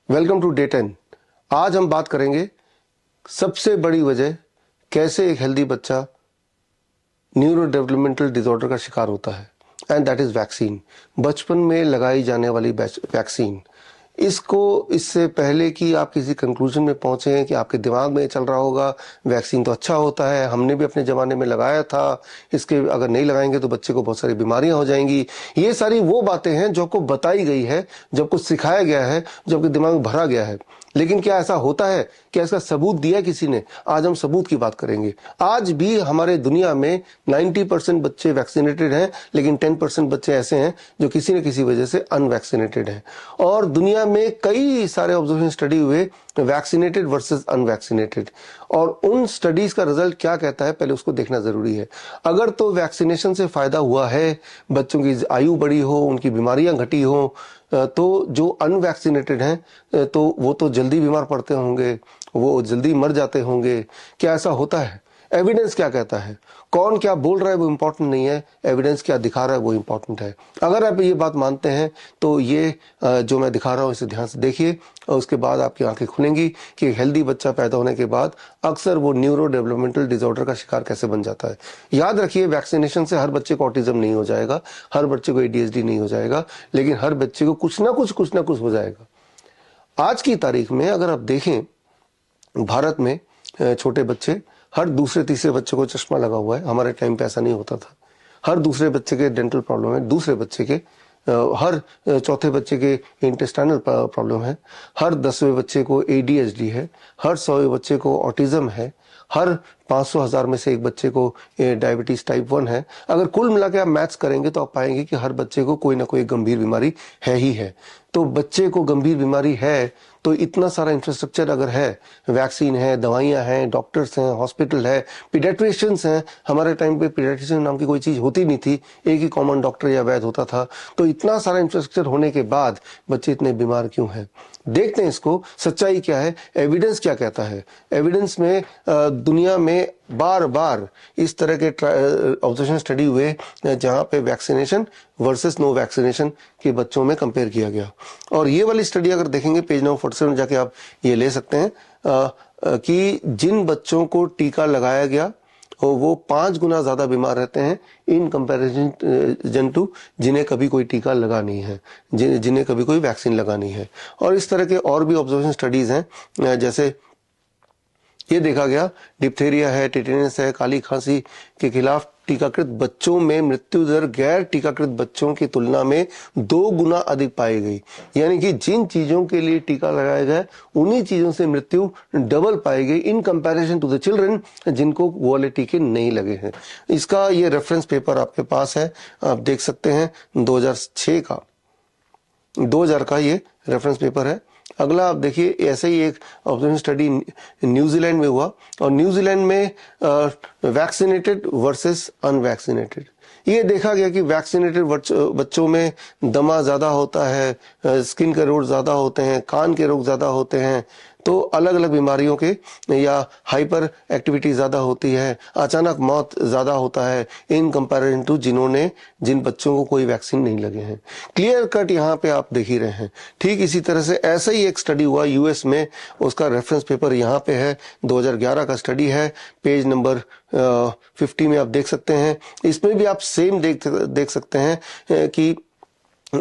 Welcome to day 10। आज हम बात करेंगे सबसे बड़ी वजह कैसे एक हेल्दी बच्चा न्यूरो डेवलपमेंटल डिसऑर्डर का शिकार होता है, एंड दैट इज वैक्सीन। बचपन में लगाई जाने वाली वैक्सीन। इससे पहले कि आप किसी कंक्लूजन में पहुंचे हैं कि आपके दिमाग में चल रहा होगा वैक्सीन तो अच्छा होता है, हमने भी अपने ज़माने में लगाया था, इसके अगर नहीं लगाएंगे तो बच्चे को बहुत सारी बीमारियां हो जाएंगी। ये सारी वो बातें हैं जो आपको बताई गई है, जो आपको सिखाया गया है, जो आपके दिमाग में भरा गया है। लेकिन क्या ऐसा होता है? क्या इसका सबूत दिया किसी ने? आज हम सबूत की बात करेंगे। आज भी हमारे दुनिया में 90% बच्चे वैक्सीनेटेड हैं, लेकिन 10% बच्चे ऐसे हैं जो किसी न किसी वजह से अनवैक्सीनेटेड हैं। और दुनिया में कई सारे ऑब्जर्वेशन स्टडी हुए वैक्सीनेटेड वर्सेस अनवैक्सीनेटेड, और उन स्टडीज का रिजल्ट क्या कहता है पहले उसको देखना जरूरी है। अगर तो वैक्सीनेशन से फायदा हुआ है, बच्चों की आयु बढ़ी हो, उनकी बीमारियां घटी हो, तो जो अनवैक्सीनेटेड हैं तो वो तो जल्दी बीमार पड़ते होंगे, वो जल्दी मर जाते होंगे। क्या ऐसा होता है? एविडेंस क्या कहता है? कौन क्या बोल रहा है वो इंपॉर्टेंट नहीं है, एविडेंस क्या दिखा रहा है वो इंपॉर्टेंट है। अगर आप ये बात मानते हैं तो ये जो मैं दिखा रहा हूँ इसे ध्यान से देखिए, और उसके बाद आपकी आंखें खुलेंगी कि एक हेल्दी बच्चा पैदा होने के बाद अक्सर वो न्यूरो डेवलपमेंटल डिसऑर्डर का शिकार कैसे बन जाता है। याद रखिए, वैक्सीनेशन से हर बच्चे को ऑटिज्म नहीं हो जाएगा, हर बच्चे को ADHD नहीं हो जाएगा, लेकिन हर बच्चे को कुछ ना कुछ हो जाएगा। आज की तारीख में अगर आप देखें, भारत में छोटे बच्चे, हर दूसरे तीसरे बच्चे को चश्मा लगा हुआ है। हमारे टाइम पे ऐसा नहीं होता था। हर दूसरे बच्चे के डेंटल प्रॉब्लम है, दूसरे बच्चे के हर चौथे बच्चे के इंटेस्टाइनल प्रॉब्लम है, हर 10वें बच्चे को ADHD है, हर 100वें बच्चे को ऑटिज्म है, हर 500,000 में से एक बच्चे को डायबिटीज टाइप 1 है। अगर कुल मिला के आप मैथ्स करेंगे तो आप पाएंगे कि हर बच्चे को कोई ना कोई गंभीर बीमारी है ही है। तो बच्चे को गंभीर बीमारी है तो इतना सारा इंफ्रास्ट्रक्चर अगर है, वैक्सीन है, दवाइयां हैं, डॉक्टर्स हैं, हॉस्पिटल है, पीडियाट्रिशियंस हैं। हमारे टाइम पे पीडियाट्रिशियन नाम की कोई चीज होती नहीं थी, एक ही कॉमन डॉक्टर या वैद्य होता था। तो इतना सारा इंफ्रास्ट्रक्चर होने के बाद बच्चे इतने बीमार क्यों हैं? देखते हैं इसको, सच्चाई क्या है, एविडेंस क्या कहता है। एविडेंस में दुनिया में बार बार इस तरह के ऑब्जर्वेशन स्टडी हुए जहां पे वैक्सीनेशन वर्सेस नो वैक्सीनेशन के बच्चों में कंपेयर किया गया। और ये वाली स्टडी अगर देखेंगे, पेज नंबर 47 में जाके आप ये ले सकते हैं कि जिन बच्चों को टीका लगाया गया वो 5 गुना ज्यादा बीमार रहते हैं इन कंपैरिजन टू जिन्हें कभी कोई टीका लगा नहीं है, जिन्हें कभी कोई वैक्सीन लगा नहीं है। और इस तरह के और भी ऑब्जर्वेशन स्टडीज हैं, जैसे ये देखा गया डिप्थेरिया है, टेटेनस है, काली खांसी के खिलाफ टीकाकृत बच्चों में मृत्यु दर गैर टीकाकृत बच्चों की तुलना में 2 गुना अधिक पाई गई। यानी कि जिन चीजों के लिए टीका लगाया गया उन्हीं चीजों से मृत्यु डबल पाई गई in comparison to the children जिनको वो वाले टीके नहीं लगे हैं। इसका ये रेफरेंस पेपर आपके पास है, आप देख सकते हैं, 2000 का ये रेफरेंस पेपर है। अगला आप देखिए, ऐसे ही एक ऑब्जर्वेशन स्टडी न्यूजीलैंड में हुआ, और न्यूजीलैंड में वैक्सीनेटेड वर्सेस अनवैक्सीनेटेड। ये देखा गया कि वैक्सीनेटेड बच्चों में दमा ज्यादा होता है, स्किन के रोग ज्यादा होते हैं, कान के रोग ज्यादा होते हैं, तो अलग अलग बीमारियों के या हाइपर एक्टिविटी ज्यादा होती है, अचानक मौत ज्यादा होता है इन कंपैरिजन टू जिन बच्चों को कोई वैक्सीन नहीं लगे हैं। क्लियर कट यहाँ पे आप देख ही रहे हैं। ठीक इसी तरह से ऐसा ही एक स्टडी हुआ यूएस में, उसका रेफरेंस पेपर यहाँ पे है, 2011 का स्टडी है, पेज नंबर 50 में आप देख सकते हैं। इसमें भी आप सेम देख सकते हैं कि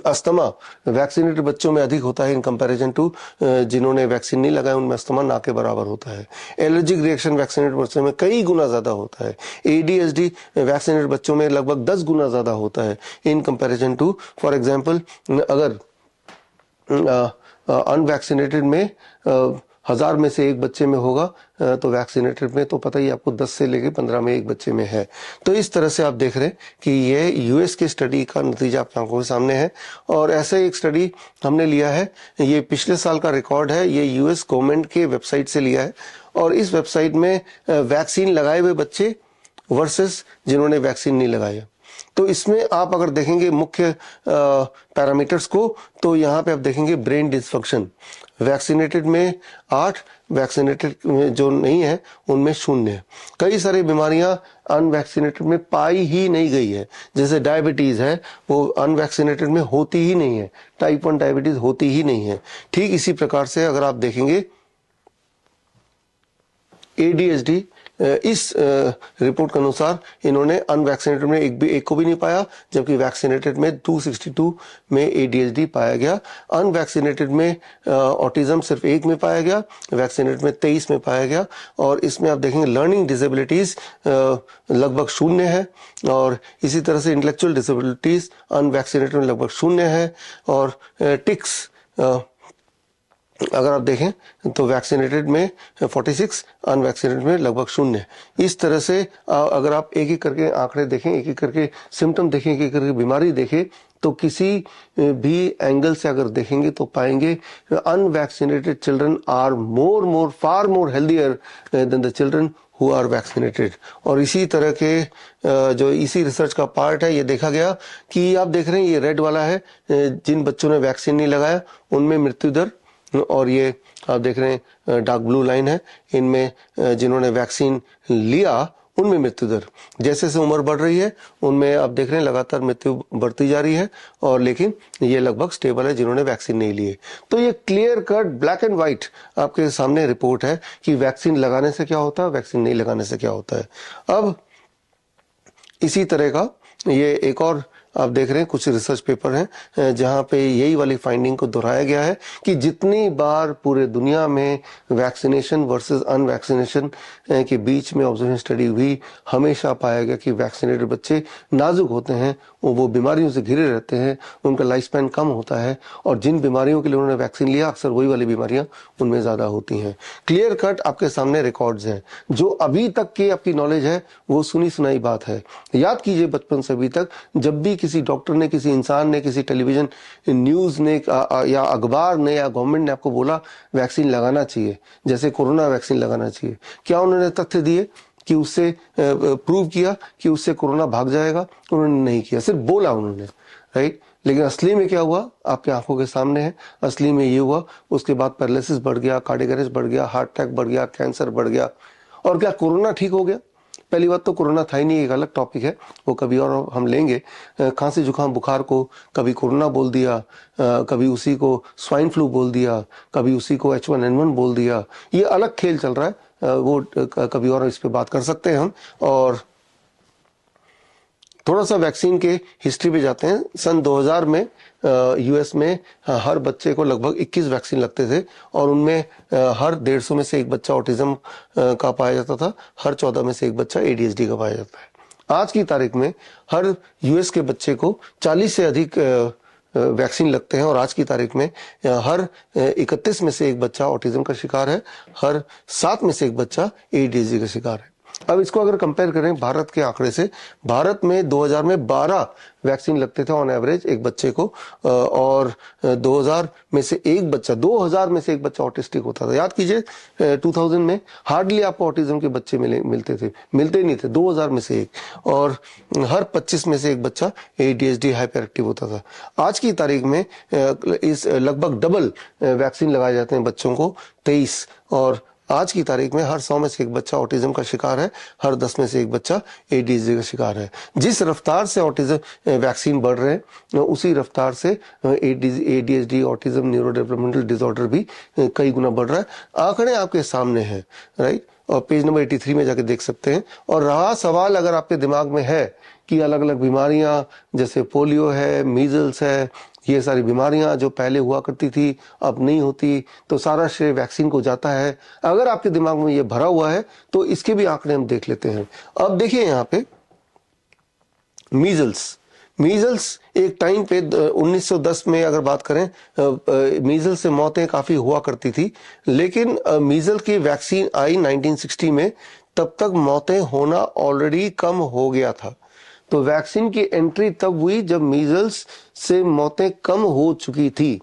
अस्थमा वैक्सीनेटेड बच्चों में अधिक होता है इन कंपैरिजन टू जिन्होंने वैक्सीन नहीं लगाया, उनमें अस्थमा ना के बराबर होता है। एलर्जिक रिएक्शन वैक्सीनेटेड बच्चों में कई गुना ज्यादा होता है। ADHD वैक्सीनेटेड बच्चों में लगभग 10 गुना ज्यादा होता है in comparison to, for example, अगर अनवैक्सीनेटेड में 1000 में से एक बच्चे में होगा तो वैक्सीनेटेड में तो पता ही आपको 10 से लेके 15 में एक बच्चे में है। तो इस तरह से आप देख रहे हैं कि ये यूएस के स्टडी का नतीजा आपकी आंखों के सामने है। और ऐसे एक स्टडी हमने लिया है, ये पिछले साल का रिकॉर्ड है, ये यूएस गवर्नमेंट के वेबसाइट से लिया है, और इस वेबसाइट में वैक्सीन लगाए हुए बच्चे वर्सेस जिन्होंने वैक्सीन नहीं लगाया। तो इसमें आप अगर देखेंगे मुख्य पैरामीटर्स को, तो यहाँ पे आप देखेंगे ब्रेन डिसफंक्शन वैक्सीनेटेड में 8, वैक्सीनेटेड में जो नहीं है उनमें 0 है। कई सारी बीमारियां अनवैक्सीनेटेड में पाई ही नहीं गई है, जैसे डायबिटीज है वो अनवैक्सीनेटेड में होती ही नहीं है, टाइप 1 डायबिटीज होती ही नहीं है। ठीक इसी प्रकार से अगर आप देखेंगे ADHD, इस रिपोर्ट के अनुसार इन्होंने अनवैक्सीनेटेड में एक को भी नहीं पाया, जबकि वैक्सीनेटेड में 262 में ADHD पाया गया। अनवैक्सीनेटेड में ऑटिज्म सिर्फ 1 में पाया गया, वैक्सीनेटेड में 23 में पाया गया। और इसमें आप देखेंगे लर्निंग डिसेबिलिटीज लगभग 0 है, और इसी तरह से इंटेलेक्चुअल डिसेबिलिटीज अनवैक्सीनेटेड में लगभग 0 है। और टिक्स अगर आप देखें तो वैक्सीनेटेड में 46, अनवैक्सीनेटेड में लगभग 0 है। इस तरह से अगर आप एक एक करके आंकड़े देखें, एक एक करके सिम्टम देखें, एक एक करके बीमारी देखें, तो किसी भी एंगल से अगर देखेंगे तो पाएंगे unvaccinated children are far more healthier than the children who are vaccinated. और इसी तरह के जो इसी रिसर्च का पार्ट है, ये देखा गया कि आप देख रहे हैं ये रेड वाला है जिन बच्चों ने वैक्सीन नहीं लगाया उनमें मृत्यु दर, और ये आप देख रहे हैं डार्क ब्लू लाइन है इनमें जिन्होंने वैक्सीन लिया उनमें मृत्यु दर। जैसे जैसे उम्र बढ़ रही है उनमें आप देख रहे हैं लगातार मृत्यु बढ़ती जा रही है, और लेकिन ये लगभग स्टेबल है जिन्होंने वैक्सीन नहीं लिए। तो ये clear cut black and white आपके सामने रिपोर्ट है कि वैक्सीन लगाने से क्या होता है, वैक्सीन नहीं लगाने से क्या होता है। अब इसी तरह का ये एक और आप देख रहे हैं कुछ रिसर्च पेपर हैं जहां पे यही वाली फाइंडिंग को दोहराया गया है कि जितनी बार पूरे दुनिया में वैक्सीनेशन वर्सेस अनवैक्सीनेशन के बीच में ऑब्जर्वेशन स्टडी हुई, हमेशा पाया गया कि वैक्सीनेटेड बच्चे नाजुक होते हैं, वो बीमारियों से घिरे रहते हैं, उनका लाइफ स्पैन कम होता है, और जिन बीमारियों के लिए उन्होंने वैक्सीन लिया अक्सर वही वाली बीमारियां उनमें ज्यादा होती हैं। क्लियर कट आपके सामने रिकॉर्ड्स हैं। जो अभी तक की आपकी नॉलेज है वो सुनी सुनाई बात है। याद कीजिए बचपन से अभी तक जब भी किसी डॉक्टर ने, किसी इंसान ने, किसी टेलीविजन न्यूज ने या अखबार ने या गवर्नमेंट ने आपको बोला वैक्सीन लगाना चाहिए, जैसे कोरोना वैक्सीन लगाना चाहिए, क्या उन्होंने तथ्य दिए कि उससे प्रूव किया कि उससे कोरोना भाग जाएगा? उन्होंने नहीं किया, सिर्फ बोला उन्होंने, राइट। लेकिन असली में क्या हुआ आपके आंखों के सामने है। असली में ये हुआ, उसके बाद पैरालिसिस बढ़ गया, कार्डियक अरेस्ट बढ़ गया, हार्ट अटैक बढ़ गया, कैंसर बढ़ गया। और क्या कोरोना ठीक हो गया? पहली बात तो कोरोना था ही नहीं, एक अलग टॉपिक है, वो कभी और हम लेंगे। खांसी जुकाम बुखार को कभी कोरोना बोल दिया, कभी उसी को स्वाइन फ्लू बोल दिया, कभी उसी को H1N1 बोल दिया। ये अलग खेल चल रहा है, वो कभी और इस पे बात कर सकते हैं हम। और थोड़ा सा वैक्सीन के हिस्ट्री पे जाते हैं। सन 2000 में यूएस में हर बच्चे को लगभग 21 वैक्सीन लगते थे, और उनमें हर 150 में से एक बच्चा ऑटिज्म का पाया जाता था, हर 14 में से एक बच्चा ADHD का पाया जाता है। आज की तारीख में हर यूएस के बच्चे को 40 से अधिक वैक्सीन लगते हैं, और आज की तारीख में हर 31 में से एक बच्चा ऑटिज्म का शिकार है, हर 7 में से एक बच्चा ADHD का शिकार है। अब इसको अगर कंपेयर करें भारत के आंकड़े से, भारत में 2000 में 12 वैक्सीन लगते थे ऑन एवरेज एक बच्चे को, और 2000 में से एक बच्चा ऑटिस्टिक होता था। याद कीजिए 2000 में हार्डली आपको ऑटिज्म के बच्चे मिलते ही नहीं थे, 2000 में से एक, और हर 25 में से एक बच्चा ADHD हाइपर एक्टिव होता था। आज की तारीख में इस लगभग डबल वैक्सीन लगाए जाते हैं बच्चों को, 23, और आज की तारीख में हर 100 में से एक बच्चा ऑटिज्म का शिकार है, हर 10 में से एक बच्चा ADHD का शिकार है। जिस रफ्तार से ऑटिज्म वैक्सीन बढ़ रहे हैं उसी रफ्तार से ADHD autism neuro developmental disorder भी कई गुना बढ़ रहा है। आंकड़े आपके सामने हैं, राइट, और पेज नंबर 83 में जाके देख सकते हैं। और रहा सवाल अगर आपके दिमाग में है कि अलग अलग बीमारियां जैसे पोलियो है, मीजल्स है, ये सारी बीमारियां जो पहले हुआ करती थी अब नहीं होती, तो सारा श्रेय वैक्सीन को जाता है, अगर आपके दिमाग में ये भरा हुआ है तो इसके भी आंकड़े हम देख लेते हैं। अब देखिए यहाँ पे मीजल्स एक टाइम पे 1910 में अगर बात करें मीजल्स से मौतें काफी हुआ करती थी, लेकिन मीजल्स की वैक्सीन आई 1960 में, तब तक मौतें होना ऑलरेडी कम हो गया था। तो वैक्सीन की एंट्री तब हुई जब मीजल्स से मौतें कम हो चुकी थी,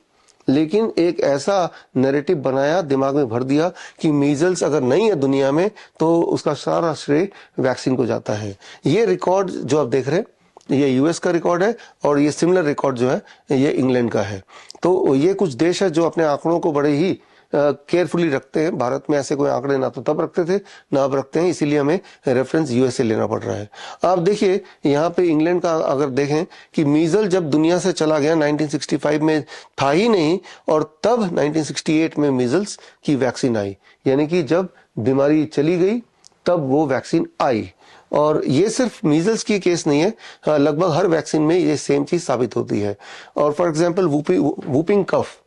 लेकिन एक ऐसा नैरेटिव बनाया, दिमाग में भर दिया कि मीजल्स अगर नहीं है दुनिया में तो उसका सारा श्रेय वैक्सीन को जाता है। ये रिकॉर्ड जो आप देख रहे हैं ये यूएस का रिकॉर्ड है और ये सिमिलर रिकॉर्ड जो है ये इंग्लैंड का है। तो ये कुछ देश है जो अपने आंकड़ों को बड़े ही केयरफुली रखते हैं। भारत में ऐसे कोई आंकड़े ना तो तब रखते थे ना अब रखते हैं, इसीलिए हमें रेफरेंस यूएस से लेना पड़ रहा है। आप देखिए यहाँ पे इंग्लैंड का अगर देखें कि मीजल जब दुनिया से चला गया 1965 में था ही नहीं, और तब 1968 में मीजल्स की वैक्सीन आई, यानी कि जब बीमारी चली गई तब वो वैक्सीन आई। और ये सिर्फ मीजल्स की केस नहीं है, लगभग हर वैक्सीन में ये सेम चीज साबित होती है। और फॉर एग्जांपल वूपिंग कफ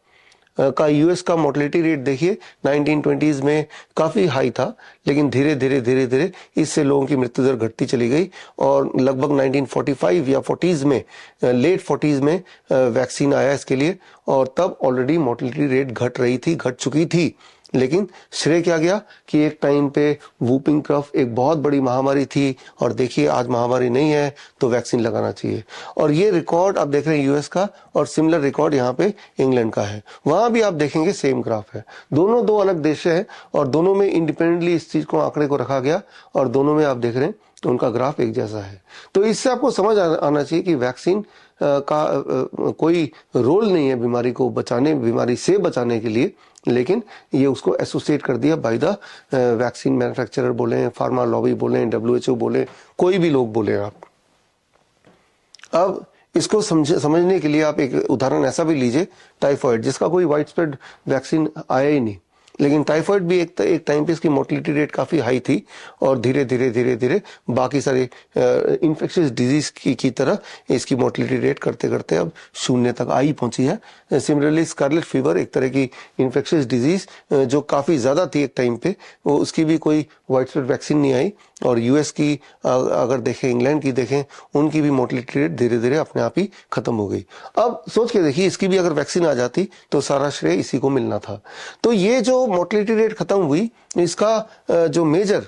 का यूएस का मोर्टेलिटी रेट देखिए 1920s में काफी हाई था, लेकिन धीरे धीरे इससे लोगों की मृत्यु दर घटती चली गई और लगभग 1945 या 40s में, लेट 40s में वैक्सीन आया इसके लिए, और तब ऑलरेडी मोर्टेलिटी रेट घट चुकी थी। लेकिन श्रेय क्या गया कि एक टाइम पे वूपिंग कफ एक बहुत बड़ी महामारी थी, और देखिए आज महामारी नहीं है तो वैक्सीन लगाना चाहिए। और ये रिकॉर्ड आप देख रहे हैं यूएस का, और सिमिलर रिकॉर्ड यहाँ पे इंग्लैंड का है। वहां भी आप देखेंगे सेम ग्राफ है। दोनों दो अलग देश है और दोनों में इंडिपेंडेंटली इस चीज को आंकड़े को रखा गया, और दोनों में आप देख रहे हैं तो उनका ग्राफ एक जैसा है। तो इससे आपको समझ आना चाहिए कि वैक्सीन का कोई रोल नहीं है बीमारी से बचाने के लिए, लेकिन ये उसको एसोसिएट कर दिया बाय द वैक्सीन मैन्युफैक्चरर बोले, फार्मा लॉबी बोले, डब्ल्यूएचओ बोले, कोई भी लोग बोले आप। अब इसको समझने के लिए आप एक उदाहरण ऐसा भी लीजिए, टाइफॉइड, जिसका कोई वाइड स्प्रेड वैक्सीन आया ही नहीं, लेकिन टाइफॉइड भी एक टाइम पे इसकी मोर्टेलिटी रेट काफी हाई थी, और धीरे धीरे बाकी सारे इन्फेक्शियस डिजीज की तरह इसकी मोर्टेलिटी रेट करते करते अब 0 तक आई पहुंची है। सिमिलरली स्कारलेट फीवर एक तरह की इन्फेक्शियस डिजीज जो काफी ज्यादा थी एक टाइम पे, वो उसकी भी कोई वाइड स्प्रेड वैक्सीन नहीं आई। और यूएस की अगर देखें, इंग्लैंड की देखें, उनकी भी मोर्टेलिटी रेट धीरे धीरे अपने आप ही खत्म हो गई। अब सोच के देखिए, इसकी भी अगर वैक्सीन आ जाती तो सारा श्रेय इसी को मिलना था। तो ये जो मोर्टेलिटी रेट खत्म हुई, इसका जो मेजर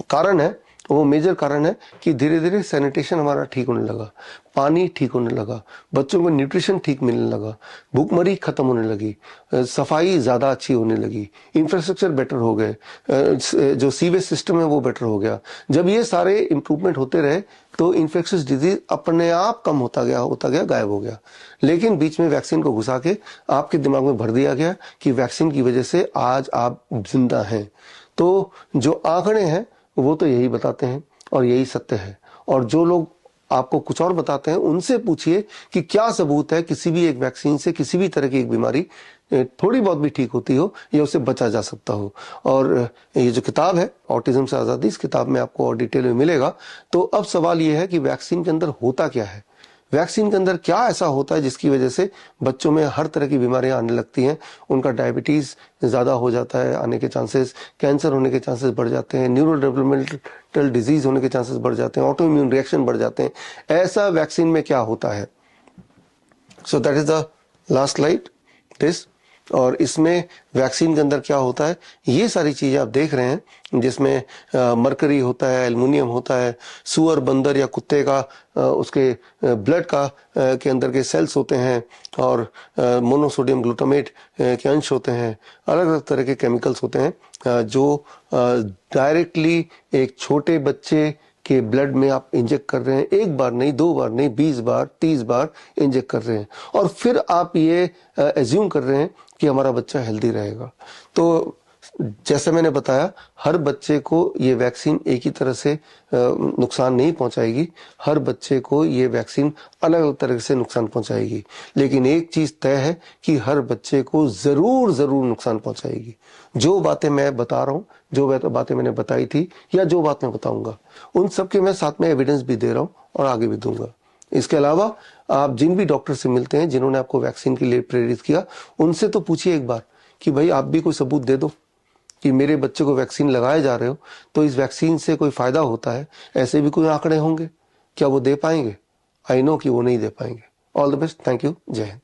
कारण है वो मेजर कारण है कि धीरे धीरे सैनिटेशन हमारा ठीक होने लगा, पानी ठीक होने लगा, बच्चों को न्यूट्रिशन ठीक मिलने लगा, भूखमरी खत्म होने लगी, सफाई ज्यादा अच्छी होने लगी, इंफ्रास्ट्रक्चर बेटर हो गए, जो सीवेज सिस्टम है वो बेटर हो गया। जब ये सारे इंप्रूवमेंट होते रहे तो इन्फेक्शियस डिजीज अपने आप कम होता गया, गायब हो गया। लेकिन बीच में वैक्सीन को घुसा के आपके दिमाग में भर दिया गया कि वैक्सीन की वजह से आज आप जिंदा हैं। तो जो आंकड़े हैं वो तो यही बताते हैं और यही सत्य है, और जो लोग आपको कुछ और बताते हैं उनसे पूछिए कि क्या सबूत है किसी भी एक वैक्सीन से किसी भी तरह की एक बीमारी थोड़ी बहुत भी ठीक होती हो या उससे बचा जा सकता हो। और ये जो किताब है ऑटिज्म से आजादी, इस किताब में आपको और डिटेल में मिलेगा। तो अब सवाल ये है कि वैक्सीन के अंदर होता क्या है, वैक्सीन के अंदर क्या ऐसा होता है जिसकी वजह से बच्चों में हर तरह की बीमारियां आने लगती हैं, उनका डायबिटीज ज्यादा हो जाता है आने के चांसेस, कैंसर होने के चांसेस बढ़ जाते हैं, न्यूरो डेवलपमेंटल डिजीज होने के चांसेस बढ़ जाते हैं, ऑटो इम्यून रिएक्शन बढ़ जाते हैं। ऐसा वैक्सीन में क्या होता है? So that is the last slide this. और इसमें वैक्सीन के अंदर क्या होता है, ये सारी चीजें आप देख रहे हैं, जिसमें मरकरी होता है, एल्युमिनियम होता है, सुअर, बंदर या कुत्ते का उसके ब्लड का के अंदर के सेल्स होते हैं, और मोनोसोडियम ग्लूटामेट के अंश होते हैं, अलग अलग तरह के केमिकल्स होते हैं जो डायरेक्टली एक छोटे बच्चे के ब्लड में आप इंजेक्ट कर रहे हैं। एक बार नहीं, 2 बार नहीं, 20 बार 30 बार इंजेक्ट कर रहे हैं, और फिर आप ये एज्यूम कर रहे हैं कि हमारा बच्चा हेल्दी रहेगा। तो जैसे मैंने बताया, हर बच्चे को ये वैक्सीन एक ही तरह से नुकसान नहीं पहुंचाएगी, हर बच्चे को ये वैक्सीन अलग अलग तरह से नुकसान पहुंचाएगी। लेकिन एक चीज तय है कि हर बच्चे को जरूर नुकसान पहुंचाएगी। जो बातें मैं बता रहा हूं, जो बातें मैंने बताई थी या जो बात मैं बताऊंगा, उन सब के मैं साथ में एविडेंस भी दे रहा हूं और आगे भी दूंगा। इसके अलावा आप जिन भी डॉक्टर से मिलते हैं जिन्होंने आपको वैक्सीन के लिए प्रेरित किया, उनसे तो पूछिए एक बार कि भाई आप भी कोई सबूत दे दो कि मेरे बच्चे को वैक्सीन लगाए जा रहे हो तो इस वैक्सीन से कोई फायदा होता है, ऐसे भी कोई आंकड़े होंगे, क्या वो दे पाएंगे? आई नो कि वो नहीं दे पाएंगे। All the best, thank you, जय हिंद।